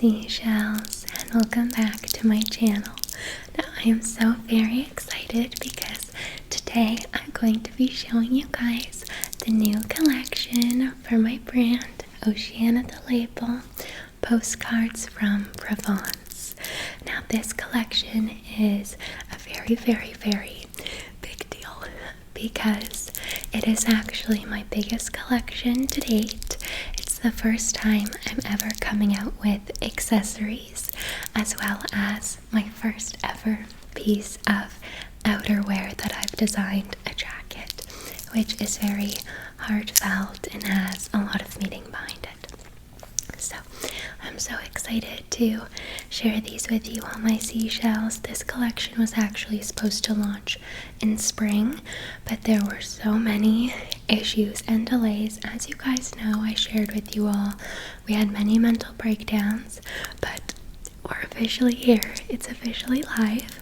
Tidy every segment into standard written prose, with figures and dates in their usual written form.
seashells, and welcome back to my channel. Now I am so very excited because today I'm going to be showing you guys the new collection for my brand, Oceanna the label, Postcards from Provence. Now this collection is a very big deal because it is actually my biggest collection to date. It's the first time I'm ever coming out with accessories, as well as my first ever piece of outerwear that I've designed, a jacket, which is very heartfelt and has a lot of meaning behind it. So I'm so excited to share these with you, all my seashells. This collection was actually supposed to launch in spring, but there were so many issues and delays. As you guys know, I shared with you all, we had many mental breakdowns, but we're officially here. It's officially live.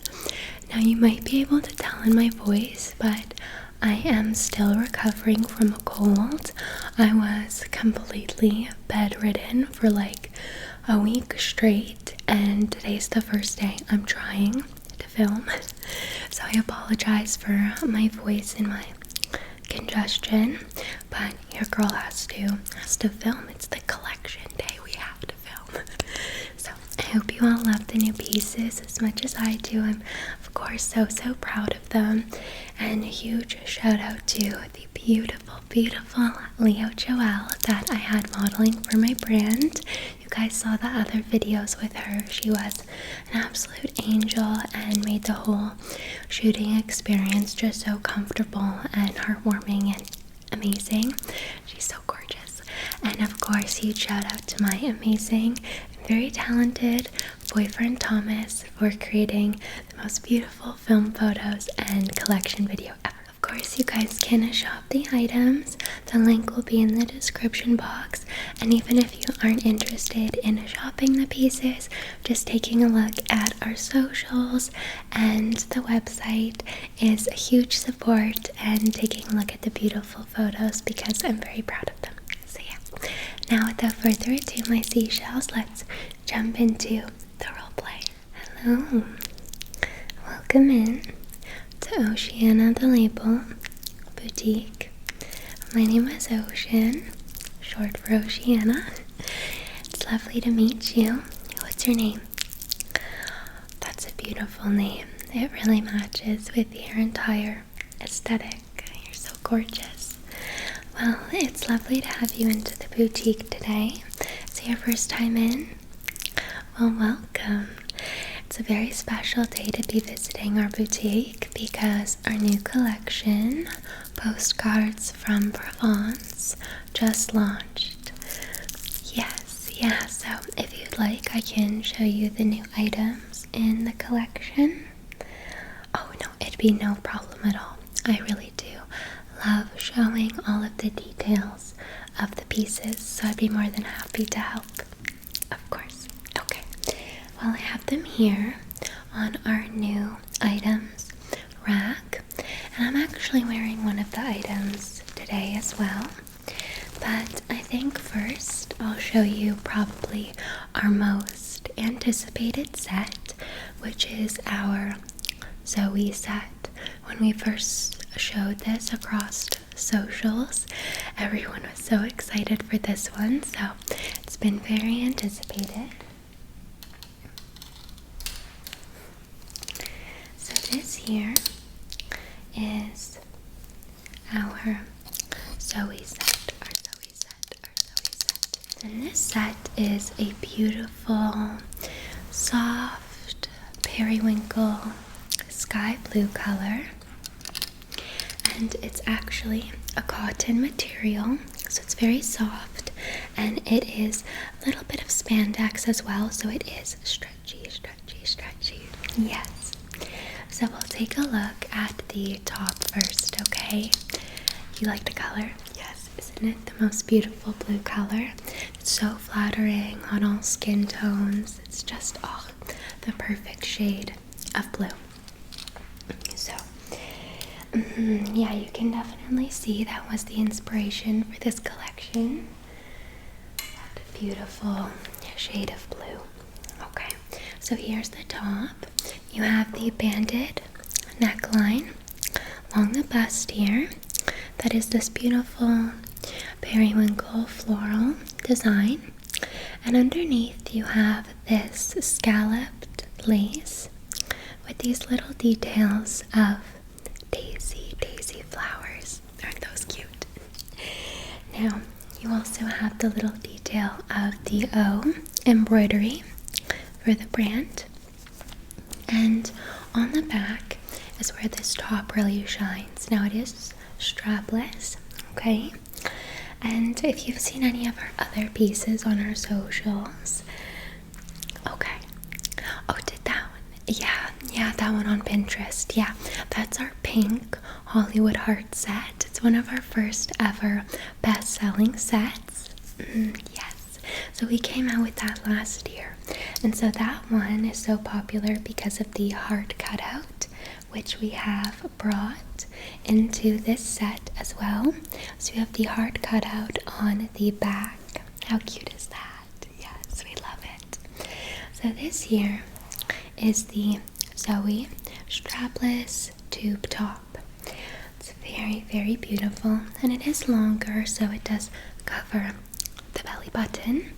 Now you might be able to tell in my voice, but I am still recovering from a cold. I was completely bedridden for like a week straight, and today's the first day I'm trying to film. So I apologize for my voice and my congestion, but your girl has to film. It's the collection day, we have to film. So I hope you all love the new pieces as much as I do. I'm of course so proud of them, and a huge shout out to the beautiful Leah Joelle that I had modeling for my brand. You guys saw the other videos with her. She was an absolute angel and made the whole shooting experience just so comfortable and heartwarming and amazing. She's so gorgeous. And of course, huge shout out to my amazing and very talented boyfriend Thomas for creating the most beautiful film photos and collection video ever. Of course, you guys can shop the items. The link will be in the description box, and even if you aren't interested in shopping the pieces, just taking a look at our socials and the website is a huge support, and taking a look at the beautiful photos because I'm very proud of them. So yeah, now without further ado, my seashells, let's jump into the roleplay. Hello, welcome in to Oceanna the label boutique. My name is Ocean, short for Oceanna. It's lovely to meet you. What's your name? That's a beautiful name. It really matches with your entire aesthetic. You're so gorgeous. Well, it's lovely to have you into the boutique today. Is it your first time in? Well, welcome. It's a very special day to be visiting our boutique because our new collection, Postcards from Provence, just launched. Yes, yeah, so if you'd like, I can show you the new items in the collection. Oh no, it'd be no problem at all. I really do love showing all of the details of the pieces, so I'd be more than happy to help. Of course. Okay. Well, I have them here on our new items rack, and I'm actually wearing one of the items today as well. But I think first I'll show you probably our most anticipated set, which is our Zoe set. When we first showed this across socials, everyone was so excited for this one, so it's been very anticipated. So this here is our Zoe set, And this set is a beautiful, soft, periwinkle, sky blue color. And it's actually a cotton material, so it's very soft, and it is a little bit of spandex as well, so it is stretchy. Yes. So we'll take a look at the top first, okay? You like the color? Yes. Isn't it the most beautiful blue color? It's so flattering on all skin tones. It's just, the perfect shade of blue. So, yeah, you can definitely see that was the inspiration for this collection. That beautiful shade of blue. So here's the top. You have the banded neckline along the bust here. That is this beautiful periwinkle floral design. And underneath you have this scalloped lace with these little details of daisy flowers. Aren't those cute? Now, you also have the little detail of the O embroidery for the brand. And on the back is where this top really shines. Now, it is strapless, okay? And if you've seen any of our other pieces on our socials, okay. Oh, did that one? Yeah, that one on Pinterest. Yeah, that's our pink Hollywood heart set. It's one of our first ever best-selling sets. Yes. So we came out with that last year. And so that one is so popular because of the heart cutout, which we have brought into this set as well. So we have the heart cutout on the back. How cute is that? Yes, we love it. So this here is the Zoe strapless tube top. It's very beautiful, and it is longer, so it does cover the belly button.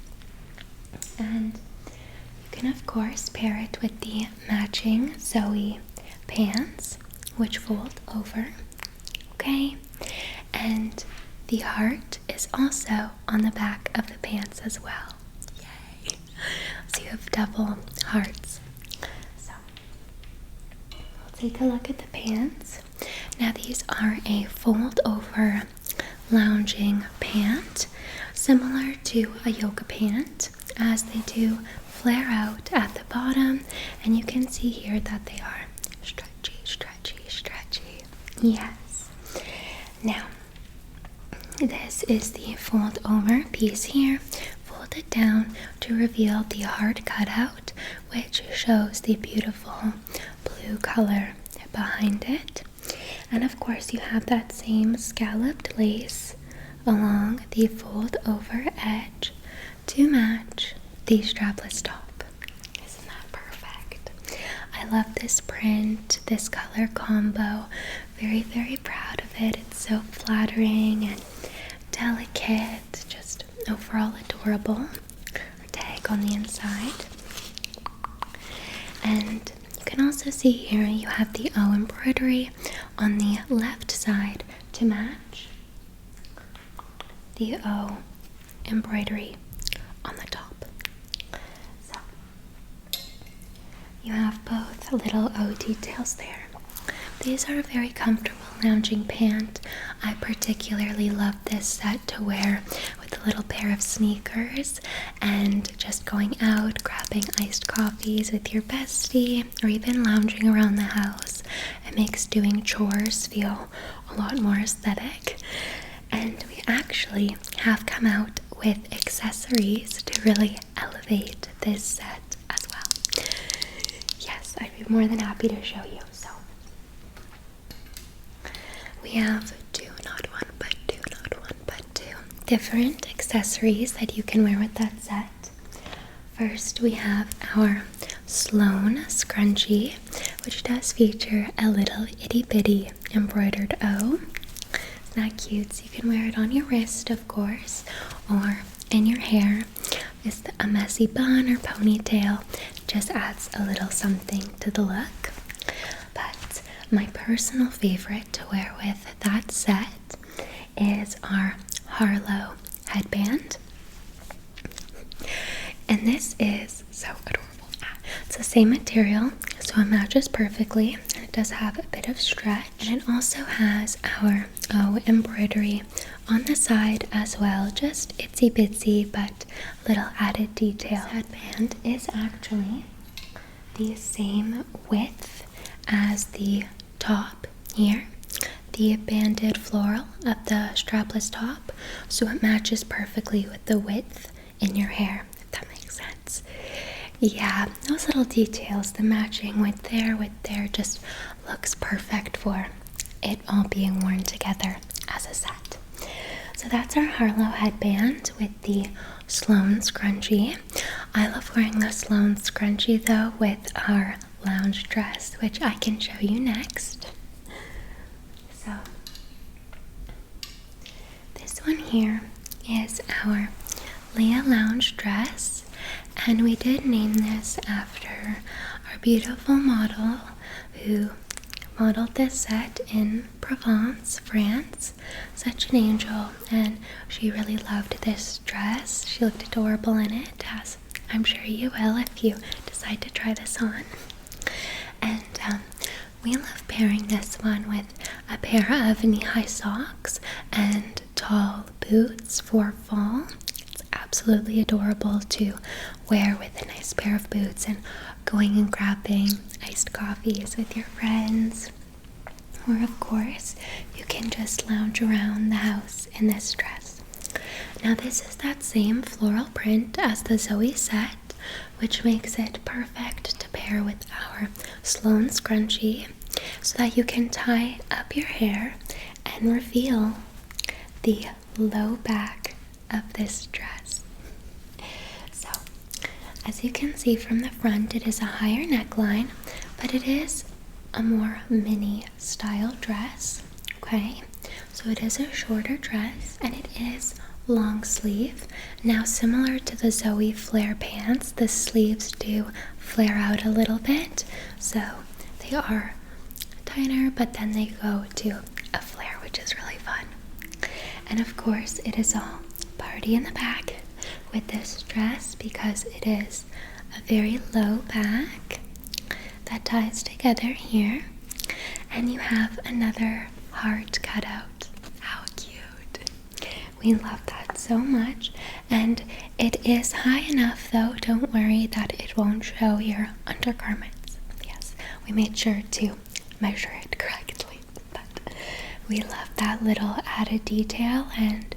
And you can of course pair it with the matching Zoe pants, which fold over, okay? And the heart is also on the back of the pants as well. Yay! So you have double hearts. So we'll take a look at the pants. Now these are a fold over lounging pant, similar to a yoga pant, as they do flare out at the bottom, and you can see here that they are stretchy. Yes. Now, this is the fold over piece here, folded down to reveal the heart cutout, which shows the beautiful blue color behind it. And of course you have that same scalloped lace along the fold over edge to match the strapless top. Isn't that perfect? I love this print, this color combo. Very proud of it. It's so flattering and delicate, just overall adorable. Our tag on the inside. And you can also see here you have the O embroidery on the left side to match the O embroidery on the top. So you have both little O details there. These are a very comfortable lounging pant. I particularly love this set to wear with a little pair of sneakers and just going out, grabbing iced coffees with your bestie, or even lounging around the house. It makes doing chores feel a lot more aesthetic. And we actually have come out with accessories to really elevate this set as well. Yes, I'd be more than happy to show you. So we have two different accessories that you can wear with that set. First, we have our Sloan scrunchie, which does feature a little itty bitty embroidered O. Isn't that cute? So you can wear it on your wrist, of course, or in your hair. It's a messy bun or ponytail. It just adds a little something to the look. But my personal favorite to wear with that set is our Harlow headband. And this is so adorable. It's the same material, so it matches perfectly, and it does have a bit of stretch. And it also has our O embroidery on the side as well, just itsy bitsy but little added detail. This headband is actually the same width as the top here, the banded floral of the strapless top, so it matches perfectly with the width in your hair, if that makes sense. Yeah, those little details, the matching width there just looks perfect for it all being worn together as a set. So that's our Harlow headband with the Sloan scrunchie. I love wearing the Sloan scrunchie though with our lounge dress, which I can show you next. So this one here is our Leah lounge dress, and we did name this after our beautiful model who modeled this set in Provence, France. Such an angel, and she really loved this dress. She looked adorable in it, as I'm sure you will if you decide to try this on. And we love pairing this one with a pair of knee-high socks and tall boots for fall. It's absolutely adorable to wear with a nice pair of boots and going and grabbing iced coffees with your friends. Or of course, you can just lounge around the house in this dress. Now this is that same floral print as the Zoe set, which makes it perfect to pair with our Sloan scrunchie so that you can tie up your hair and reveal the low back of this dress. So, as you can see from the front, it is a higher neckline, but it is a more mini style dress. Okay, so it is a shorter dress and it is long sleeve. Now, similar to the Zoe flare pants, the sleeves do flare out a little bit, so they are tighter, but then they go to a flare, which is really fun. And of course, it is all party in the back with this dress because it is a very low back that ties together here, and you have another heart cut out. How cute! We love that so much, and it is high enough though, don't worry that it won't show your undergarments. Yes, we made sure to measure it correctly, but we love that little added detail, and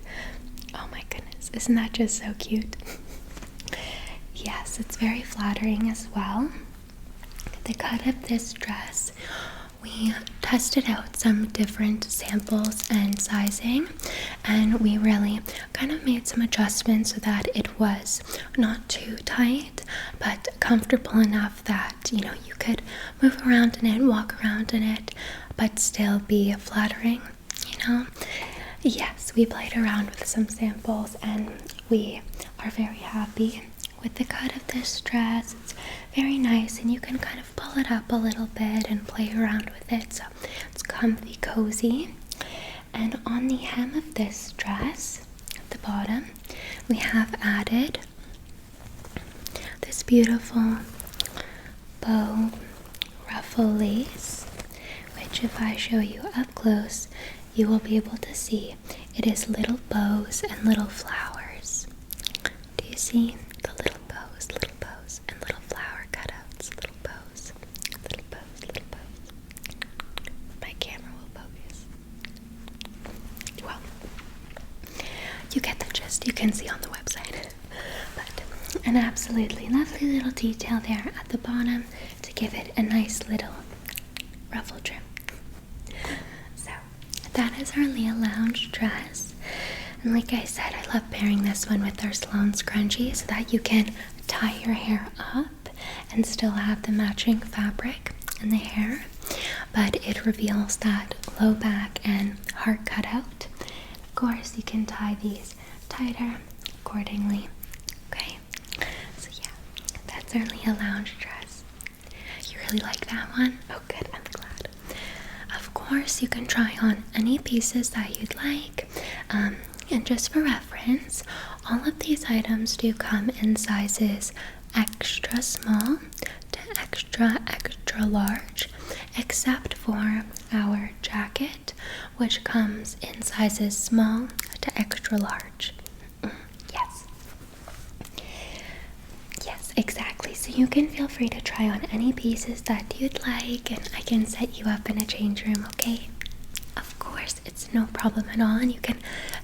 oh my goodness, isn't that just so cute? Yes, it's very flattering as well. The cut of this dress, we tested out some different samples and sizing, and we really kind of made some adjustments so that it was not too tight but comfortable enough that you could move around in it, walk around in it, but still be flattering. Yes, we played around with some samples and we are very happy with the cut of this dress. It's very nice, and you can kind of pull it up a little bit and play around with it, so it's comfy, cozy. And on the hem of this dress, at the bottom, we have added this beautiful bow ruffle lace, which if I show you up close, you will be able to see it is little bows and little flowers. Do you see? The little bows, and little flower cutouts, little bows, little bows, little bows. My camera will focus. Well, you get the gist, you can see on the website. But an absolutely lovely little detail there at the bottom to give it a nice little ruffle trim. So, that is our Leah lounge dress. And like I said, I love pairing this one with our Sloan scrunchie so that you can tie your hair up and still have the matching fabric in the hair, but it reveals that low back and heart cutout. Of course, you can tie these tighter accordingly. Okay, so yeah, that's our Leah lounge dress. You really like that one? Oh good, I'm glad. Of course, you can try on any pieces that you'd like. And just for reference, all of these items do come in sizes extra small to extra large, except for our jacket, which comes in sizes small to extra large. Yes, exactly. So you can feel free to try on any pieces that you'd like, and I can set you up in a change room, okay? Of course, it's no problem at all, and you can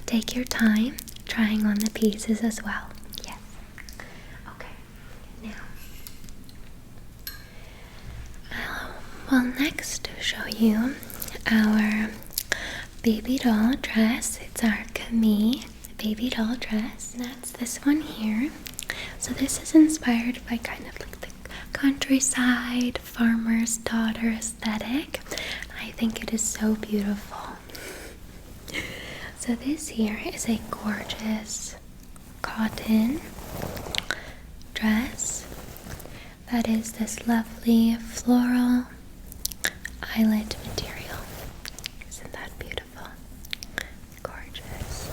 take your time trying on the pieces as well. Yes. Okay. Now, I'll next show you our baby doll dress. It's our Camille baby doll dress. And that's this one here. So this is inspired by kind of like the countryside farmer's daughter aesthetic. I think it is so beautiful. So this here is a gorgeous cotton dress that is this lovely floral eyelet material. Isn't that beautiful? Gorgeous.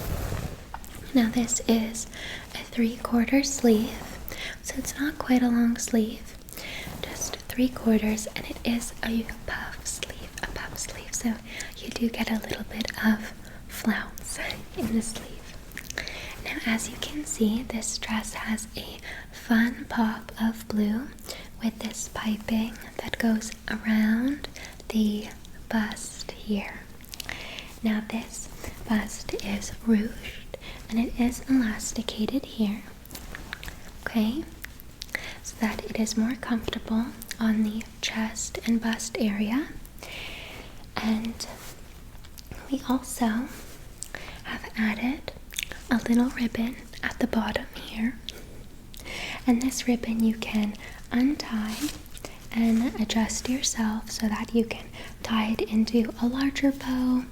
Now this is a 3/4 sleeve, so it's not quite a long sleeve, just 3/4, and it is a puff sleeve, so you do get a little bit of flounce in the sleeve. Now as you can see, this dress has a fun pop of blue with this piping that goes around the bust here. Now this bust is ruched and it is elasticated here, okay, so that it is more comfortable on the chest and bust area. And we also have added a little ribbon at the bottom here, and this ribbon you can untie and adjust yourself so that you can tie it into a larger bow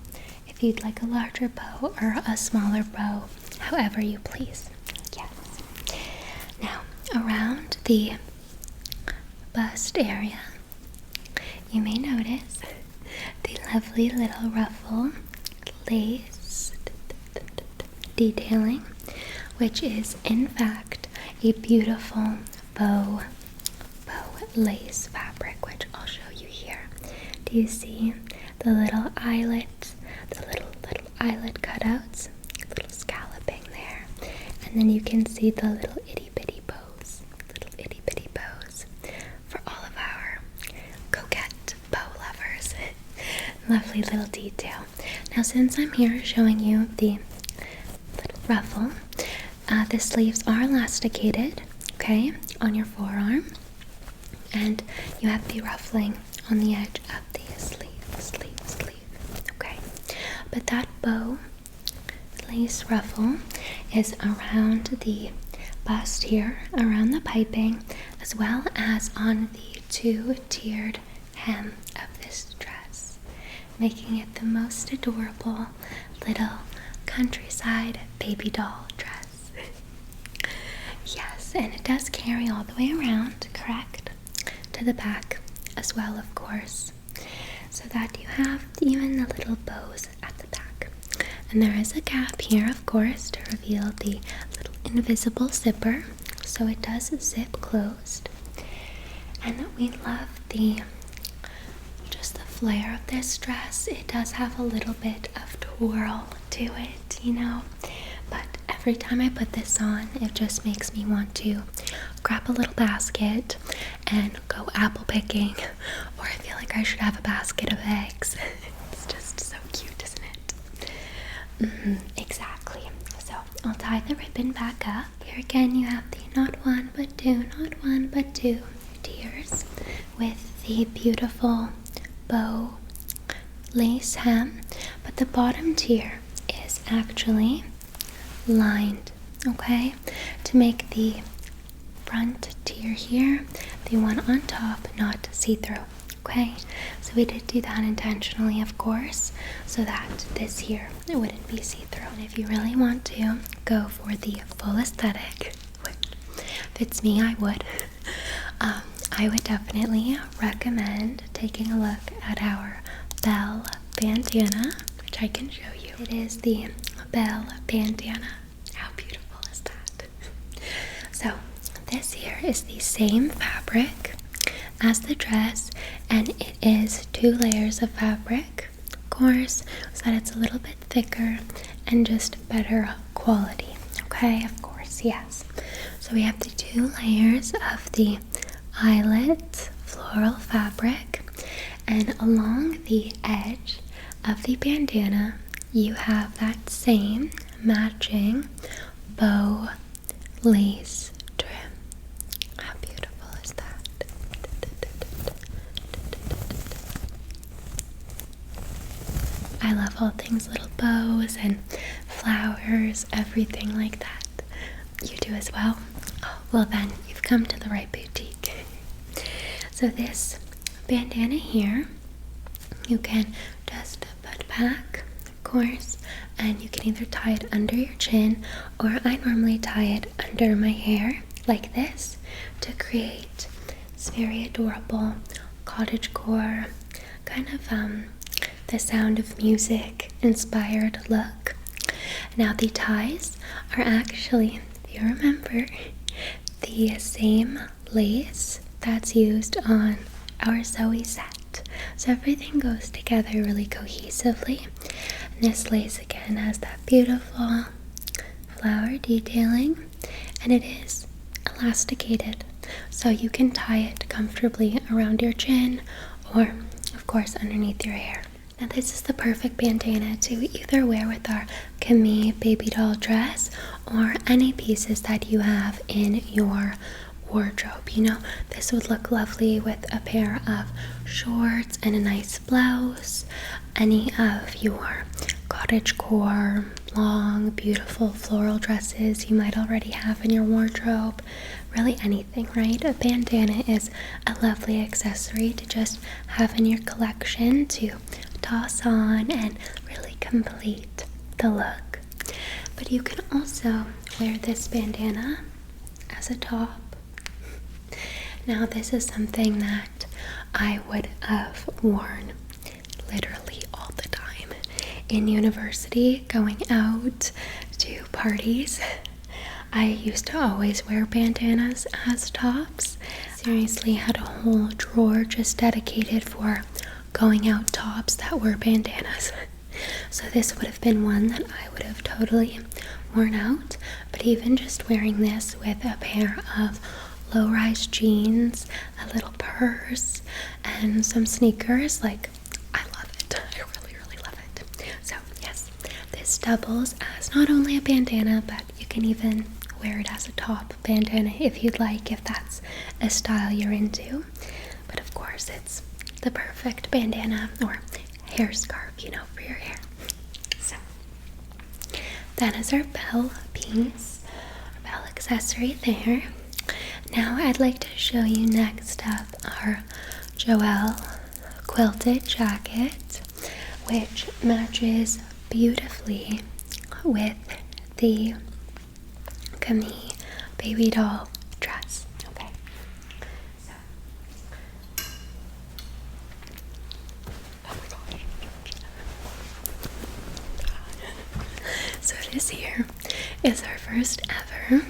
if you'd like a larger bow, or a smaller bow, however you please. Yes. Now around the bust area you may notice the lovely little ruffle lace detailing, which is in fact a beautiful bow lace fabric, which I'll show you here. Do you see the little eyelets, the little eyelet cutouts, little scalloping there, and then you can see the little itty bitty bows for all of our coquette bow lovers. Lovely little detail. Now since I'm here showing you the little ruffle, the sleeves are elasticated, okay, on your forearm, and you have the ruffling on the edge of the sleeve, okay. But that bow lace ruffle is around the bust here, around the piping, as well as on the 2-tiered hem of this dress, making it the most adorable little countryside baby doll dress. Yes, and it does carry all the way around, correct, to the back as well, of course, so that you have even the little bows at the back. And there is a gap here, of course, to reveal the little invisible zipper, so it does zip closed. And we love just the flare of this dress. It does have a little bit of twirl to it, you know, but every time I put this on, it just makes me want to grab a little basket and go apple picking, or I feel like I should have a basket of eggs. It's just so cute, isn't it? Exactly. So I'll tie the ribbon back up. Here again you have the not one but two tiers with the beautiful bow lace hem, but the bottom tier is actually lined, okay, to make the front tier here, the one on top, not see-through, okay. So we did do that intentionally, of course, so that this here, it wouldn't be see-through. And if you really want to go for the full aesthetic, which fits me, I would definitely recommend taking a look at our bell bandana, which I can show you. It is the bell bandana. How beautiful is that? So this here is the same fabric as the dress, and it is 2 layers of fabric, of course, so that it's a little bit thicker and just better quality, okay, of course, yes. So we have the 2 layers of the eyelet floral fabric, and along the edge of the bandana you have that same matching bow lace trim. How beautiful is that? I love all things little bows and flowers, everything like that. You do as well? Oh, well then you've come to the right boutique. So this bandana here, you can just put back, of course, and you can either tie it under your chin, or I normally tie it under my hair like this to create this very adorable cottagecore kind of the Sound of Music inspired look. Now the ties are actually, if you remember, the same lace that's used on our Zoe set. So everything goes together really cohesively. And this lace again has that beautiful flower detailing, and it is elasticated, so you can tie it comfortably around your chin or of course underneath your hair. Now this is the perfect bandana to either wear with our Camille baby doll dress or any pieces that you have in your wardrobe. You know, this would look lovely with a pair of shorts and a nice blouse, any of your cottagecore long beautiful floral dresses you might already have in your wardrobe. Really anything, right? A bandana is a lovely accessory to just have in your collection to toss on and really complete the look. But you can also wear this bandana as a top. Now this is something that I would have worn literally all the time in university, going out to parties. I used to always wear bandanas as tops. Seriously, had a whole drawer just dedicated for going out tops that were bandanas. So this would have been one that I would have totally worn out. But even just wearing this with a pair of low-rise jeans, a little purse, and some sneakers, like, I love it. I really, really love it. So yes, this doubles as not only a bandana, but you can even wear it as a top bandana if you'd like, if that's a style you're into. But of course, it's the perfect bandana or hair scarf, you know, for your hair. So that is our bell piece, our bell accessory there. Now I'd like to show you next up our Joelle quilted jacket, which matches beautifully with the Camille baby doll dress. Okay, so this here is our first ever.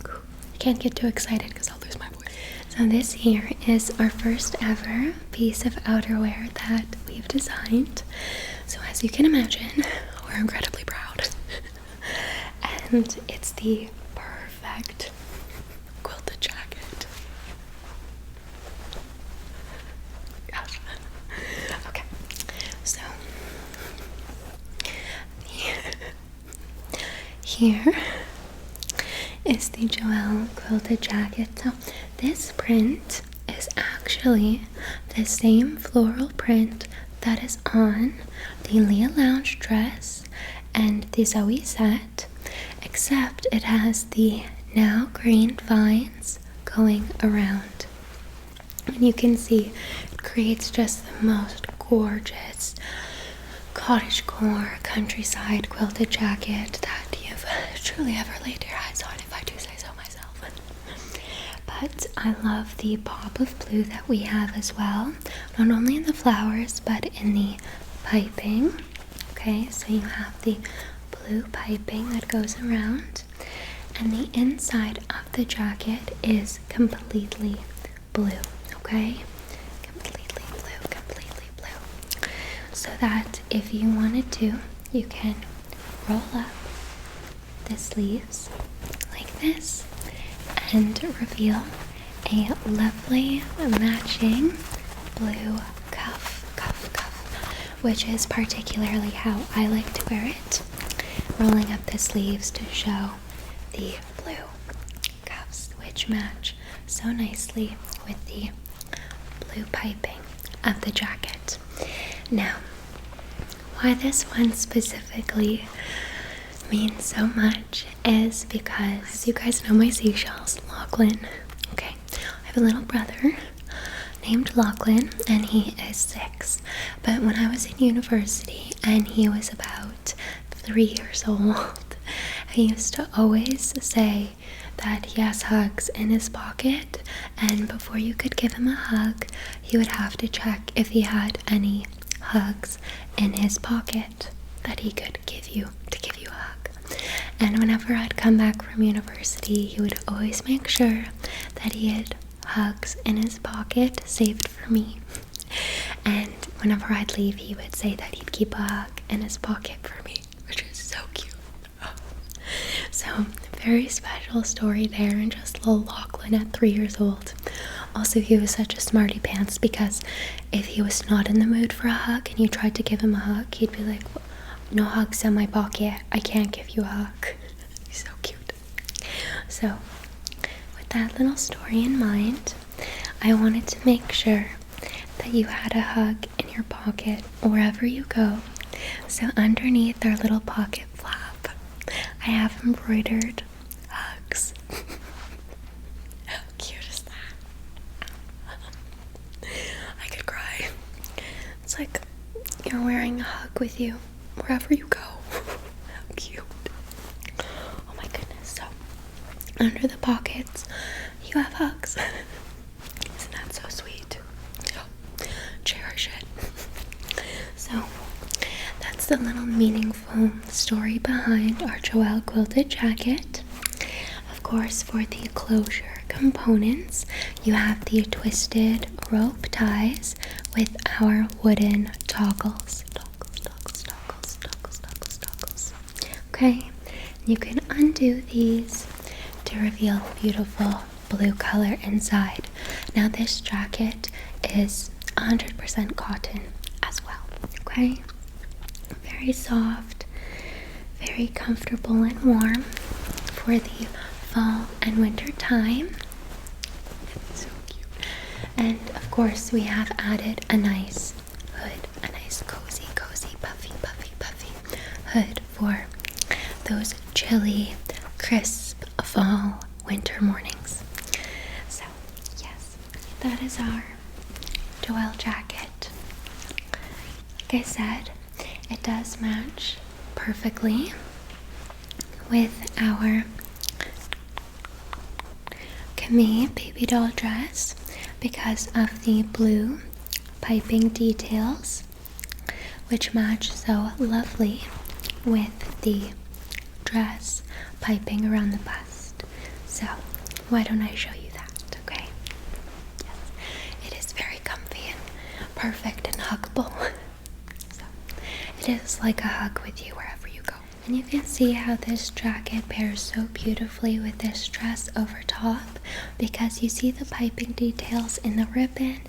I can't get too excited because I'll lose my voice. So this here is our first ever piece of outerwear that we've designed. So as you can imagine, we're incredibly proud. And it's the perfect quilted jacket. Gosh. Okay, so here is the Joelle quilted jacket. So this print is actually the same floral print that is on the Leah lounge dress and the Zoe set, except it has the now green vines going around. And you can see it creates just the most gorgeous cottagecore countryside quilted jacket that you've truly ever laid your eyes on, if I do say so myself. But I love the pop of blue that we have as well, not only in the flowers but in the piping. Okay, so you have the blue piping that goes around, and the inside of the jacket is completely blue. Okay, completely blue, so that if you wanted to, you can roll up the sleeves like this and reveal a lovely matching blue cuff, which is particularly how I like to wear it, rolling up the sleeves to show the blue cuffs, which match so nicely with the blue piping of the jacket. Now, why this one specifically means so much is because, as you guys know, my seashells, Lachlan. Okay, I have a little brother named Lachlan, and he is 6. But when I was in university and he was about 3 years old, he used to always say that he has hugs in his pocket, and before you could give him a hug, you would have to check if he had any hugs in his pocket that he could give you to give you a hug. And whenever I'd come back from university, he would always make sure that he had hugs in his pocket saved for me. And whenever I'd leave, he would say that he'd keep a hug in his pocket for me, which is so cute. So, very special story there, and just little Lachlan at 3 years old. Also, he was such a smarty pants, because if he was not in the mood for a hug and you tried to give him a hug, he'd be like, no hugs in my pocket, I can't give you a hug. He's so cute. So, with that little story in mind, I wanted to make sure that you had a hug in your pocket wherever you go. So underneath our little pocket flap, I have embroidered hugs. How cute is that? I could cry. It's like you're wearing a hug with you wherever you go. How cute. Oh my goodness. So under the pockets you have hugs. Isn't that so sweet? Oh, cherish it. So that's the little meaningful story behind our Joelle quilted jacket. Of course, for the closure components, you have the twisted rope ties with our wooden toggles. Okay, you can undo these to reveal the beautiful blue color inside. Now this jacket is 100% cotton as well, okay? Very soft, very comfortable and warm for the fall and winter time. It's so cute. And of course we have added a nice hood, a nice cozy, puffy hood for those chilly, crisp fall winter mornings. So yes, that is our Joelle jacket. Like I said, it does match perfectly with our Camille baby doll dress because of the blue piping details, which match so lovely with the dress piping around the bust. So why don't I show you that, okay? Yes, it is very comfy and perfect and huggable. So it is like a hug with you wherever you go. And you can see how this jacket pairs so beautifully with this dress over top, because you see the piping details in the ribbon,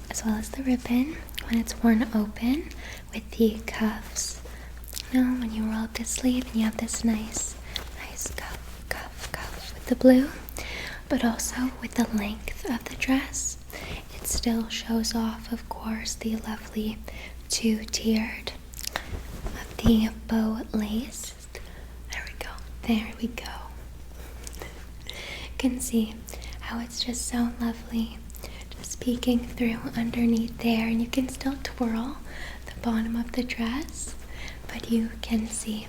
as well as the ribbon when it's worn open with the cuffs. You know, when you roll up the sleeve and you have this nice cuff with the blue, but also with the length of the dress, it still shows off, of course, the lovely 2-tiered of the bow lace. There we go. You can see how it's just so lovely, just peeking through underneath there, and you can still twirl the bottom of the dress, but you can see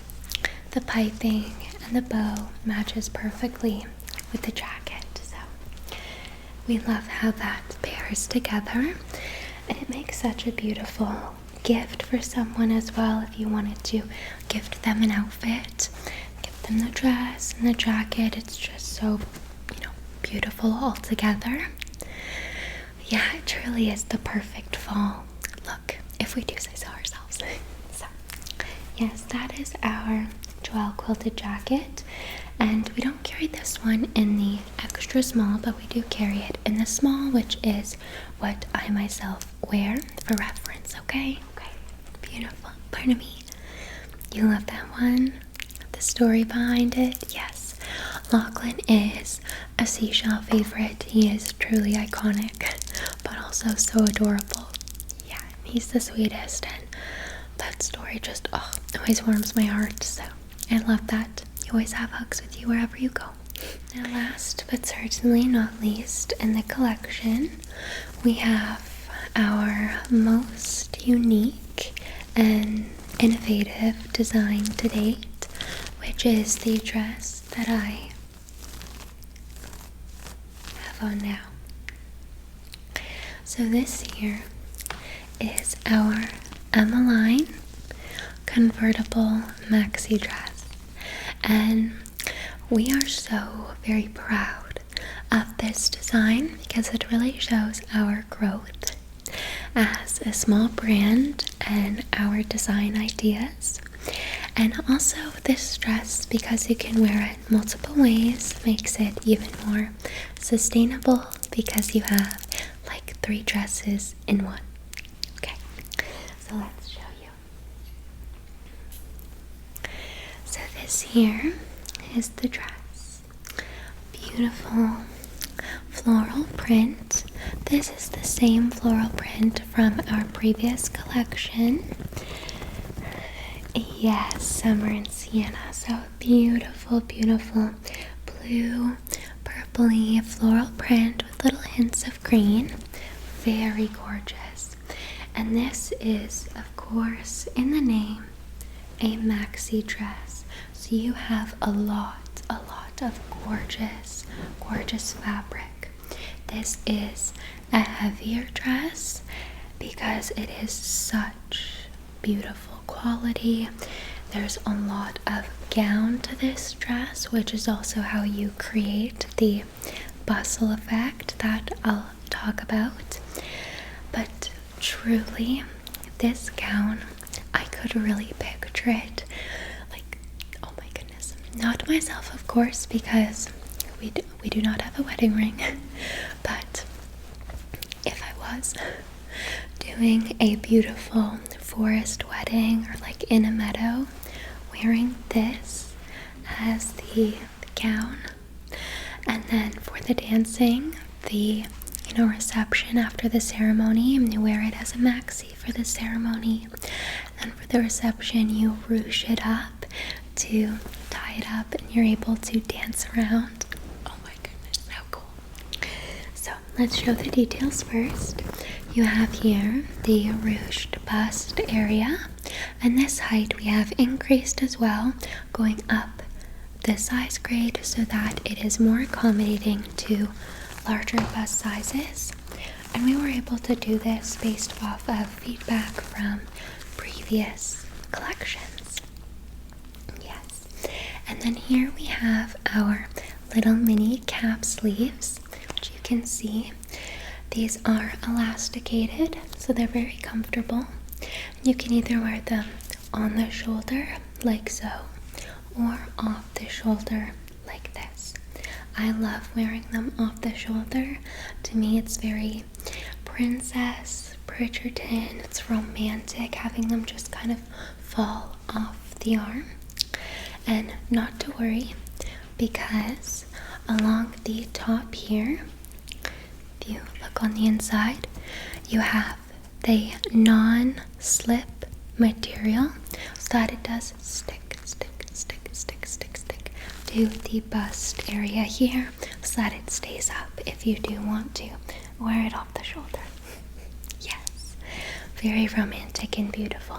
the piping and the bow matches perfectly with the jacket. So we love how that pairs together, and it makes such a beautiful gift for someone as well. If you wanted to gift them an outfit, give them the dress and the jacket, it's just so, beautiful all together. Yeah, it truly is the perfect fall look, if we do say so ourselves. So yes, that is our Joelle quilted jacket, and we don't carry this one in the extra small, but we do carry it in the small, which is what I myself wear for reference. Okay, beautiful. Pardon me. You love that one? The story behind it? Yes, Lachlan is a seashell favorite. He is truly iconic, but also so adorable. Yeah, he's the sweetest, and that story just always warms my heart. So I love that. You always have hugs with you wherever you go. Now last but certainly not least in the collection, we have our most unique and innovative design to date, which is the dress that I have on now. So this here is our Emmeline convertible maxi dress, and we are so very proud of this design because it really shows our growth as a small brand and our design ideas. And also this dress, because you can wear it multiple ways, makes it even more sustainable because you have like 3 dresses in one. Okay, so let's show you. So this here is the dress. Beautiful floral print. This is the same floral print from our previous collection. Yes, summer in Sienna. So beautiful, beautiful blue, purpley floral print with little hints of green. Very gorgeous. And this is, of course, in the name, a maxi dress. So you have a lot of gorgeous fabric. This is a heavier dress because it is such beautiful quality. There's a lot of gown to this dress, which is also how you create the bustle effect that I'll talk about. But truly, this gown, I could really picture it like, oh my goodness, not myself of course, because we do not have a wedding ring, but if I was doing a beautiful forest wedding or like in a meadow, wearing this as the gown, and then for the dancing, the reception after the ceremony, and you wear it as a maxi for the ceremony, and for the reception you ruche it up to tie it up and you're able to dance around. Oh my goodness, how cool. So let's show the details first. You have here the ruched bust area, and this height we have increased as well, going up the size grade so that it is more accommodating to larger bust sizes. And we were able to do this based off of feedback from previous collections. Yes. And then here we have our little mini cap sleeves, which you can see. These are elasticated, so they're very comfortable. You can either wear them on the shoulder, like so, or off the shoulder, like this. I love wearing them off the shoulder. To me, it's very Princess Bridgerton. It's romantic, having them just kind of fall off the arm. And not to worry, because along the top here, if you look on the inside, you have the non-slip material so that it does stick to the bust area here so that it stays up if you do want to wear it off the shoulder. Yes, very romantic and beautiful.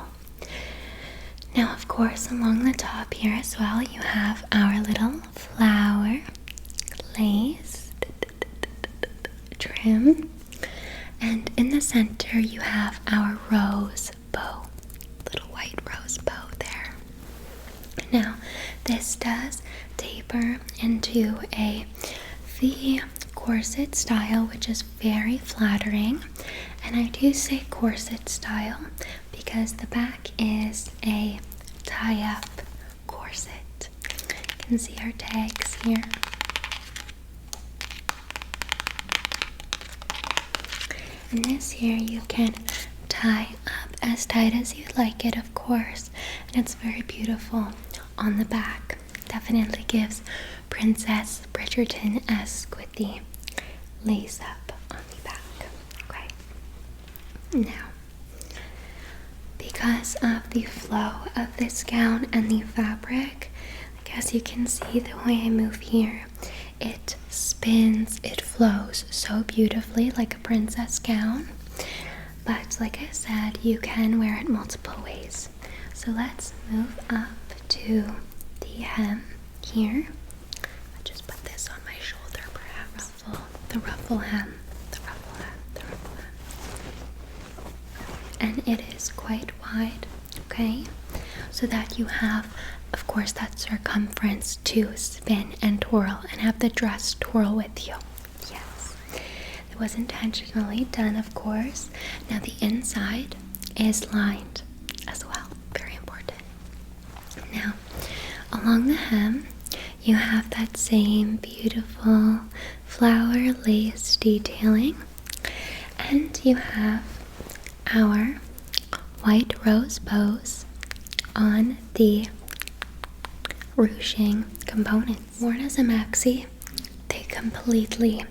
Now, of course, along the top here as well, you have our little flower lace trim, and in the center you have our rose bow, little white rose bow there. Now, this does taper into a V corset style, which is very flattering. And I do say corset style because the back is a tie-up corset. You can see our tags here. And this here you can tie up as tight as you'd like it, of course. And it's very beautiful on the back. Definitely gives Princess Bridgerton-esque with the lace up on the back. Okay. Now, because of the flow of this gown and the fabric, as you can see, the way I move here, it spins, it flows so beautifully like a princess gown. But like I said, you can wear it multiple ways. So let's move up to the hem here. I'll just put this on my shoulder perhaps. The ruffle hem. And it is quite wide, okay? So that you have, of course, that circumference to spin and twirl and have the dress twirl with you. Yes, it was intentionally done, of course. Now the inside is lined as well, very important. Now, along the hem, you have that same beautiful flower lace detailing, and you have our white rose bows on the ruching components. Worn as a maxi, they completely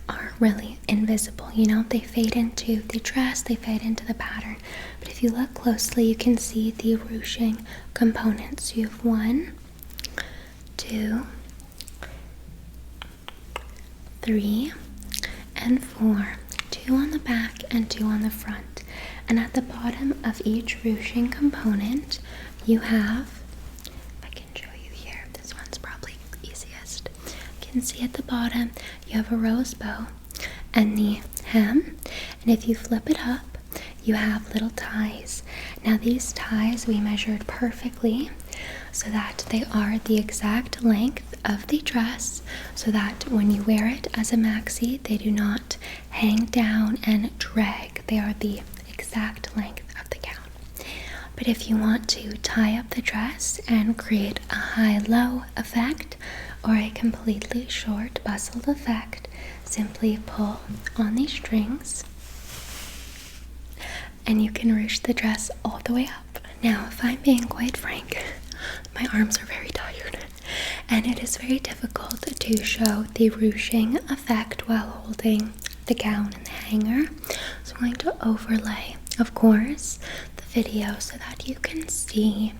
are really invisible. You know, they fade into the dress, they fade into the pattern. But if you look closely, you can see the ruching components. You have 1, 2, 3, and 4. 2 on the back and 2 on the front. And at the bottom of each ruching component, you have, if I can show you here, this one's probably easiest. You can see at the bottom, you have a rose bow and the hem. And if you flip it up, you have little ties. Now these ties we measured perfectly so that they are the exact length of the dress, so that when you wear it as a maxi, they do not hang down and drag. They are the exact length of the gown. But if you want to tie up the dress and create a high-low effect or a completely short bustled effect, simply pull on these strings and you can ruche the dress all the way up. Now, if I'm being quite frank, my arms are very tired and it is very difficult to show the ruching effect while holding the gown and the hanger. So I'm going to overlay, of course, the video so that you can see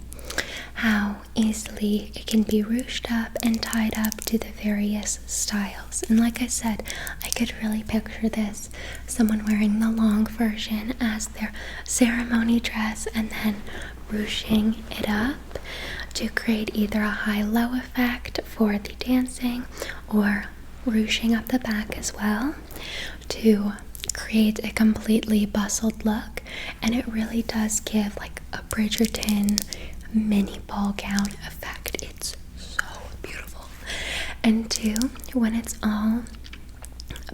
how easily it can be ruched up and tied up to the various styles. And like I said, I could really picture this, someone wearing the long version as their ceremony dress and then ruching it up to create either a high-low effect for the dancing or ruching up the back as well to create a completely bustled look. And it really does give like a Bridgerton mini ball gown effect. It's so beautiful. And two, when it's all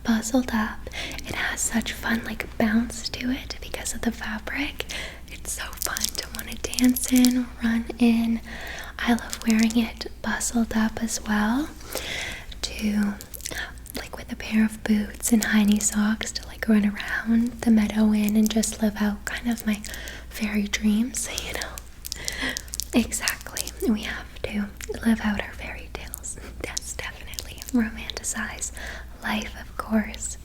bustled up, it has such fun like bounce to it because of the fabric. It's so fun to want to dance in, run in. I love wearing it bustled up as well, to like with a pair of boots and high knee socks to like run around the meadow in and just live out kind of my fairy dreams, you know. Exactly, we have to live out our fairy tales. That's definitely romanticize life, of course.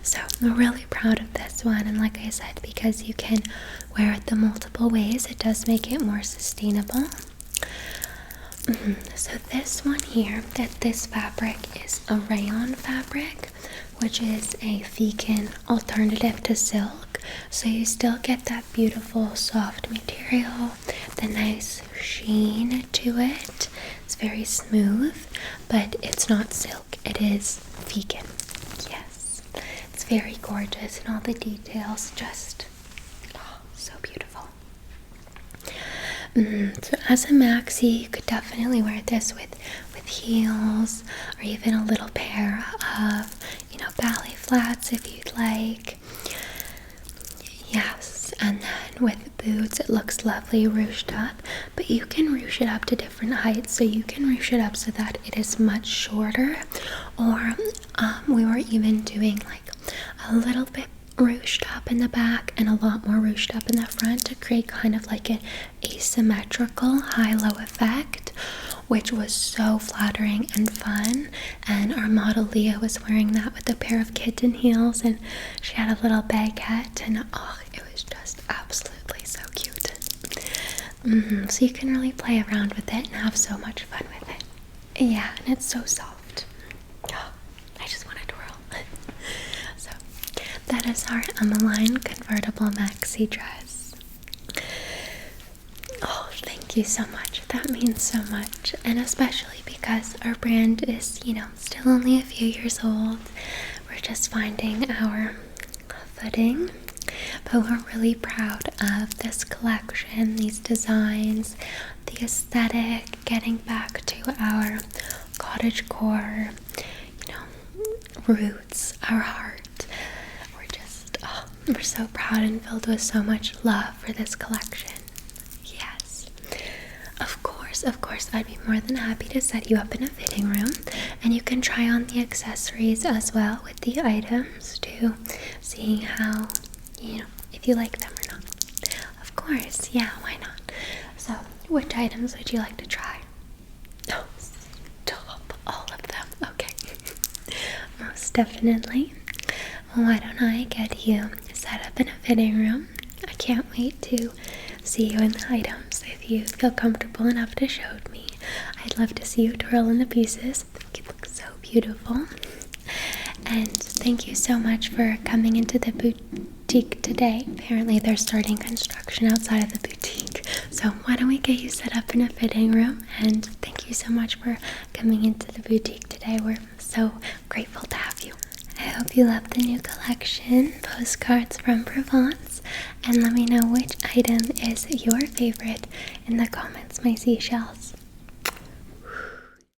So I'm really proud of this one, and like I said, because you can wear it the multiple ways, it does make it more sustainable. So this one here, this fabric is a rayon fabric, which is a vegan alternative to silk. So you still get that beautiful soft material, the nice sheen to it. It's very smooth, but it's not silk. It is vegan. Yes, it's very gorgeous, and all the details just so beautiful. So as a maxi, you could definitely wear this with heels, or even a little pair of, ballet flats if you'd like. Yes, and then with boots, it looks lovely ruched up, but you can ruche it up to different heights. So you can ruche it up so that it is much shorter, or we were even doing like a little bit ruched up in the back and a lot more ruched up in the front to create kind of like an asymmetrical high-low effect, which was so flattering and fun. And our model Leah was wearing that with a pair of kitten heels, and she had a little baguette, and it was just absolutely so cute. So you can really play around with it and have so much fun with it. Yeah, and it's so soft. Oh, I just want to twirl. So that is our Emmeline convertible maxi dress. Oh, thank you so much. That means so much. And especially because our brand is, still only a few years old. We're just finding our footing. But we're really proud of this collection, these designs, the aesthetic, getting back to our cottagecore, roots, our heart. We're so proud and filled with so much love for this collection. Yes. Of course, I'd be more than happy to set you up in a fitting room, and you can try on the accessories as well with the items to see how, if you like them or not. Of course, yeah, why not? So, which items would you like to try? Oh, stop, all of them. Okay. Most definitely. Well, why don't I get you set up in a fitting room? I can't wait to see you in the items. If you feel comfortable enough to show me, I'd love to see you twirl in the pieces. I think it looks so beautiful. And thank you so much for coming into the boutique today. Apparently they're starting construction outside of the boutique. So why don't we get you set up in a fitting room? And thank you so much for coming into the boutique today. We're so grateful to have you. I hope you love the new collection, Postcards from Provence, and let me know which item is your favorite in the comments, my seashells.